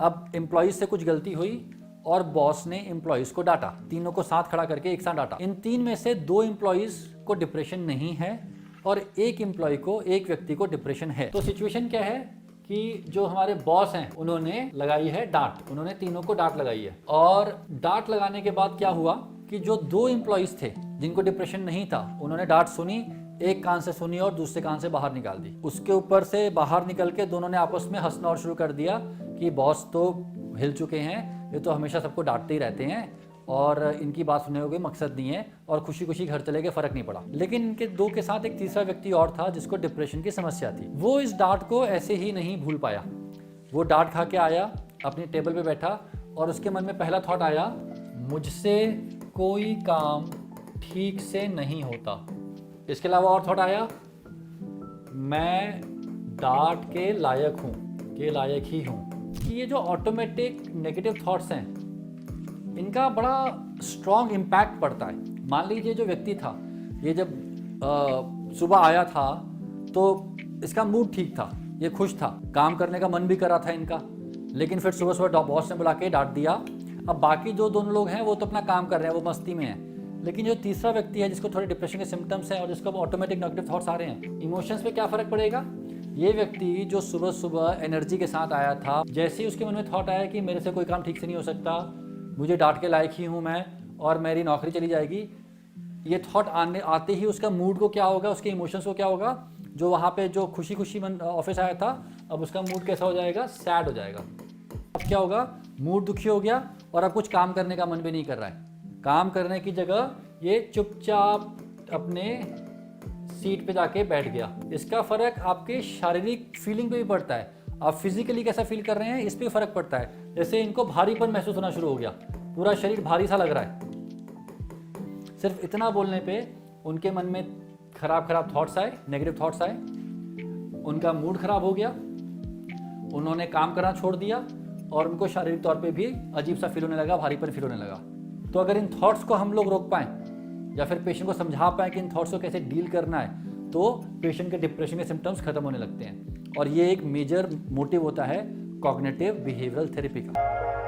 अब एम्प्लॉयज से कुछ गलती हुई और बॉस ने एम्प्लॉयज को डांटा, तीनों को साथ खड़ा करके एक साथ डांटा। इन 3 में से 2 एम्प्लॉयज को डिप्रेशन नहीं है और एक एम्प्लॉय को, एक व्यक्ति को डिप्रेशन है। तो सिचुएशन क्या है कि जो हमारे बॉस हैं उन्होंने लगाई है डांट, उन्होंने तीनों को डांट लगाई है। और डांट लगाने के बाद क्या हुआ कि जो 2 एम्प्लॉयज थे जिनको डिप्रेशन नहीं था, उन्होंने डांट सुनी, एक कान से सुनी और दूसरे कान से बाहर निकाल दी। उसके ऊपर से बाहर निकल के दोनों ने आपस में हंसना और शुरू कर दिया कि बॉस तो हिल चुके हैं, ये तो हमेशा सबको डांटते ही रहते हैं और इनकी बात सुनने का कोई मकसद नहीं है, और खुशी खुशी घर चले गए, फर्क नहीं पड़ा। लेकिन इनके 2 के साथ एक तीसरा व्यक्ति और था जिसको डिप्रेशन की समस्या थी। वो इस डांट को ऐसे ही नहीं भूल पाया। वो डांट खा के आया, अपनी टेबल पे बैठा और उसके मन में पहला थॉट आया, मुझसे कोई काम ठीक से नहीं होता। इसके अलावा और थॉट आया, मैं डांट के लायक हूँ, के लायक ही हूँ। ये जो ऑटोमेटिक नेगेटिव थॉट्स हैं, इनका बड़ा स्ट्रॉन्ग इम्पैक्ट पड़ता है। मान लीजिए जो व्यक्ति था, ये जब सुबह आया था तो इसका मूड ठीक था, ये खुश था, काम करने का मन भी कर रहा था इनका, लेकिन फिर सुबह सुबह बॉस ने बुला के डांट दिया। अब बाकी जो दोनों लोग हैं वो तो अपना काम कर रहे हैं, वो मस्ती में हैं, लेकिन जो तीसरा व्यक्ति है जिसको थोड़े डिप्रेशन के सिम्टम्स हैं और जिसको ऑटोमेटिक नेगेटिव थॉट्स आ रहे हैं, इमोशंस पे क्या फ़र्क पड़ेगा? ये व्यक्ति जो सुबह सुबह एनर्जी के साथ आया था, जैसे ही उसके मन में थॉट आया कि मेरे से कोई काम ठीक से नहीं हो सकता, मुझे डांट के लायक ही हूँ मैं और मेरी नौकरी चली जाएगी, ये थॉट आते ही उसका मूड को क्या होगा, उसके इमोशंस को क्या होगा? जो वहाँ पे जो खुशी खुशी ऑफिस आया था, अब उसका मूड कैसा हो जाएगा? सैड हो जाएगा। अब क्या होगा? मूड दुखी हो गया और अब कुछ काम करने का मन भी नहीं कर रहा है। काम करने की जगह ये चुपचाप अपने सीट पे जाके बैठ गया। इसका फ़र्क आपके शारीरिक फीलिंग पे भी पड़ता है। आप फिजिकली कैसा फील कर रहे हैं, इस पे फ़र्क पड़ता है। जैसे इनको भारीपन महसूस होना शुरू हो गया, पूरा शरीर भारी सा लग रहा है। सिर्फ इतना बोलने पे उनके मन में खराब थॉट्स आए, नेगेटिव थॉट्स आए, उनका मूड खराब हो गया, उन्होंने काम करना छोड़ दिया और उनको शारीरिक तौर पे भी अजीब सा फील होने लगा, भारीपन फील होने लगा। तो अगर इन थॉट्स को हम लोग रोक पाएँ या फिर पेशेंट को समझा पाएँ कि इन थॉट्स को कैसे डील करना है, तो पेशेंट के डिप्रेशन के सिम्टम्स खत्म होने लगते हैं। और ये एक मेजर मोटिव होता है कॉग्निटिव बिहेवियरल थेरेपी का।